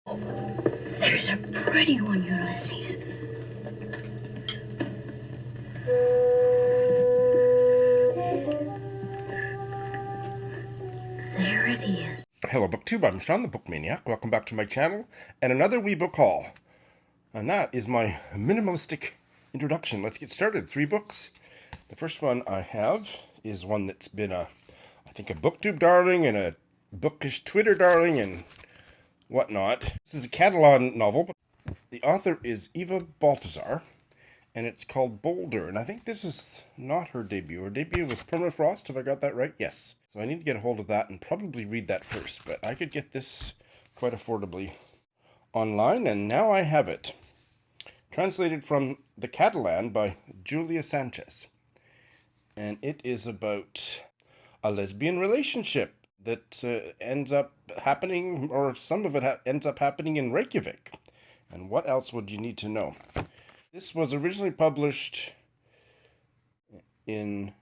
There's a pretty one, Ulysses. There it is. Hello, BookTube. I'm Shushan, the Book Maniac. Welcome back to my channel and another wee book haul. And that is my minimalistic introduction. Let's get started. 3 books. The first one I have is one that's been I think a BookTube darling and a bookish Twitter darling and whatnot. This is a Catalan novel. The author is Eva Baltasar, and it's called Boulder. And I think this is not her debut. Her debut was Permafrost. Have I got that right? Yes. So I need to get a hold of that and probably read that first. But I could get this quite affordably online, and now I have it. Translated from the Catalan by Julia Sanches. And it is about a lesbian relationship that ends up happening, or some of it ends up happening in Reykjavik. And what else would you need to know? This was originally published in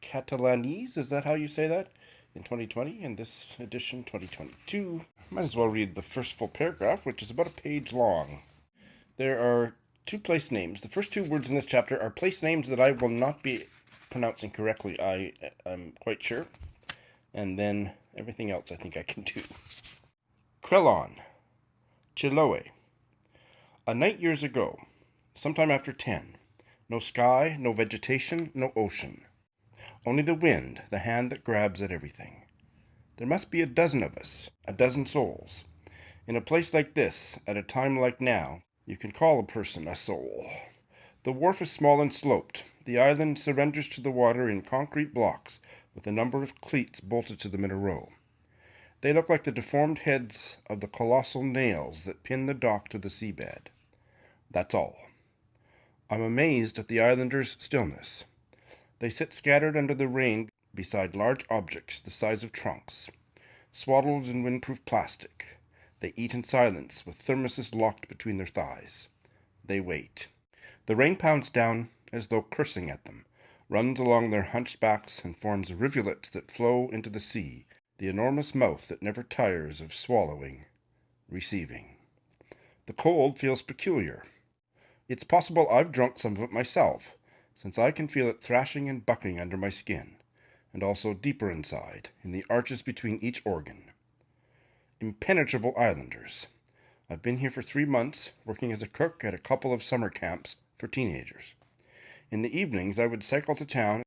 Catalanese, is that how you say that? In 2020, and this edition 2022. Might as well read the first full paragraph, which is about a page long. There are 2 place names. The first 2 words in this chapter are place names that I will not be pronouncing correctly, I am quite sure. And then everything else I think I can do. Crellon, Chiloe. A night years ago, sometime after 10. No sky, no vegetation, no ocean. Only the wind, the hand that grabs at everything. There must be a dozen of us, a dozen souls. In a place like this, at a time like now, you can call a person a soul. The wharf is small and sloped. The island surrenders to the water in concrete blocks, with a number of cleats bolted to them in a row. They look like the deformed heads of the colossal nails that pin the dock to the seabed. That's all. I'm amazed at the islanders' stillness. They sit scattered under the rain beside large objects the size of trunks, swaddled in windproof plastic. They eat in silence, with thermoses locked between their thighs. They wait. The rain pounds down as though cursing at them, runs along their hunched backs and forms rivulets that flow into the sea, the enormous mouth that never tires of swallowing, receiving. The cold feels peculiar. It's possible I've drunk some of it myself, since I can feel it thrashing and bucking under my skin, and also deeper inside, in the arches between each organ. Impenetrable islanders. I've been here for 3 months, working as a cook at a couple of summer camps for teenagers. In the evenings, I would cycle to town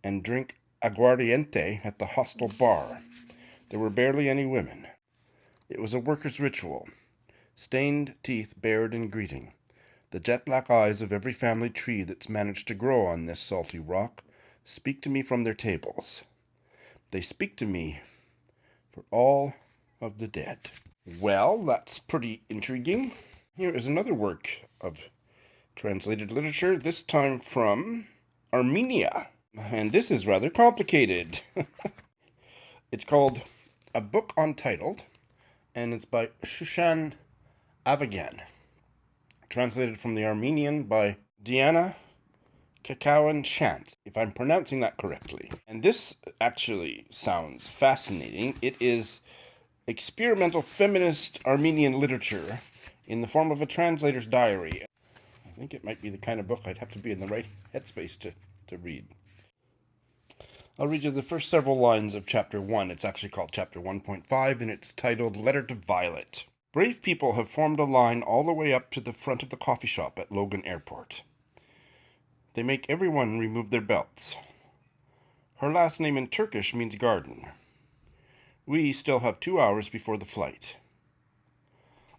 and drink aguardiente at the hostel bar. There were barely any women. It was a worker's ritual. Stained teeth bared in greeting. The jet-black eyes of every family tree that's managed to grow on this salty rock speak to me from their tables. They speak to me for all of the dead. Well, that's pretty intriguing. Here is another work of translated literature, this time from Armenia. And this is rather complicated. It's called A Book Untitled, and it's by Shushan Avagyan. Translated from the Armenian by Deanna, Cachoian-Schanz, if I'm pronouncing that correctly. And this actually sounds fascinating. It is experimental feminist Armenian literature in the form of a translator's diary. I think it might be the kind of book I'd have to be in the right headspace to read. I'll read you the first several lines of Chapter 1. It's actually called Chapter 1.5, and it's titled Letter to Violet. Brave people have formed a line all the way up to the front of the coffee shop at Logan Airport. They make everyone remove their belts. Her last name in Turkish means garden. We still have 2 hours before the flight.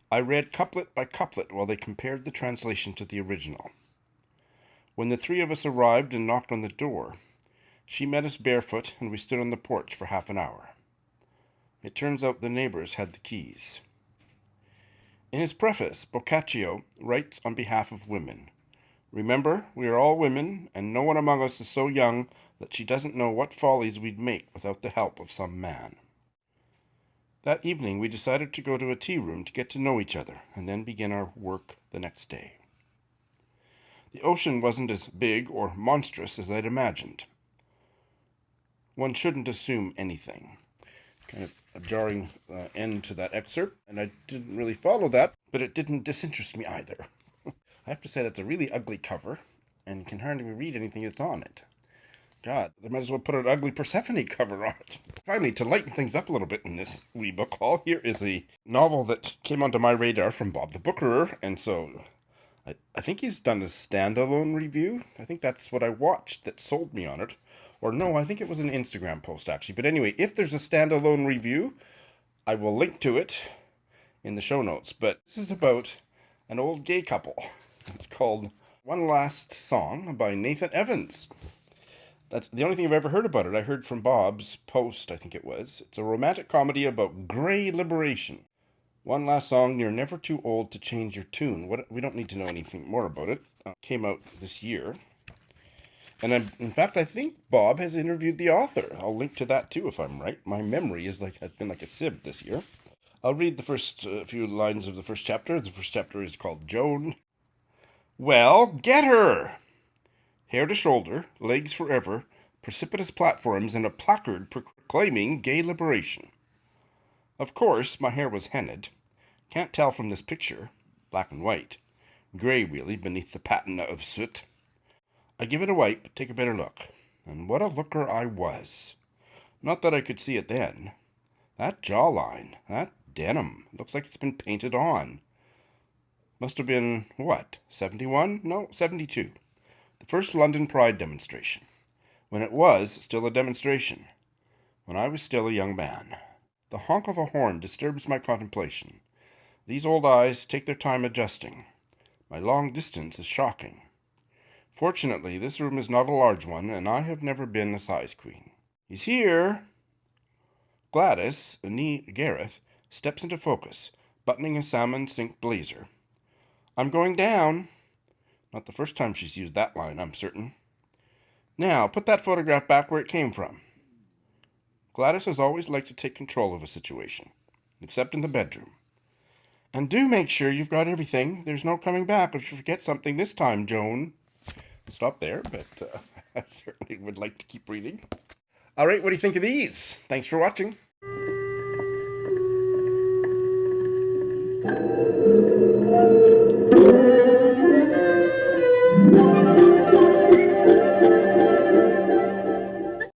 I read couplet by couplet while they compared the translation to the original. When the 3 of us arrived and knocked on the door, she met us barefoot and we stood on the porch for half an hour. It turns out the neighbors had the keys. In his preface, Boccaccio writes on behalf of women, "Remember, we are all women, and no one among us is so young that she doesn't know what follies we'd make without the help of some man." That evening we decided to go to a tea room to get to know each other, and then begin our work the next day. The ocean wasn't as big or monstrous as I'd imagined. One shouldn't assume anything. Kind of a jarring end to that excerpt, and I didn't really follow that, but it didn't disinterest me either. I have to say that's a really ugly cover, and you can hardly read anything that's on it. God, they might as well put an ugly Persephone cover on it. Finally, to lighten things up a little bit in this wee book haul, here is a novel that came onto my radar from Bob the Bookerer, and so I think he's done a standalone review. I think that's what I watched that sold me on it. Or no, I think it was an Instagram post, actually. But anyway, if there's a standalone review, I will link to it in the show notes. But this is about an old gay couple. It's called One Last Song by Nathan Evans. That's the only thing I've ever heard about it. I heard from Bob's post, I think it was. It's a romantic comedy about gray liberation. One Last Song, You're Never Too Old to Change Your Tune. We don't need to know anything more about it. Came out this year. And in fact, I think Bob has interviewed the author. I'll link to that too if I'm right. My memory has been like a sieve this year. I'll read the first few lines of the first chapter. The first chapter is called Joan. Well, get her! Hair to shoulder, legs forever, precipitous platforms, and a placard proclaiming gay liberation. Of course, my hair was henned. Can't tell from this picture. Black and white. Grey, really, beneath the patina of soot. I give it a wipe, take a better look. And what a looker I was. Not that I could see it then. That jawline, that denim, looks like it's been painted on. Must have been, what, 71? No, 72. The first London Pride demonstration. When it was still a demonstration. When I was still a young man. The honk of a horn disturbs my contemplation. These old eyes take their time adjusting. My long distance is shocking. Fortunately, this room is not a large one, and I have never been a size queen. He's here! Gladys, Gareth, steps into focus, buttoning a salmon sink blazer. I'm going down. Not the first time she's used that line, I'm certain. Now, put that photograph back where it came from. Gladys has always liked to take control of a situation, except in the bedroom. And do make sure you've got everything. There's no coming back if you forget something this time, Joan. Stop there, but I certainly would like to keep reading. All right, what do you think of these? Thanks for watching.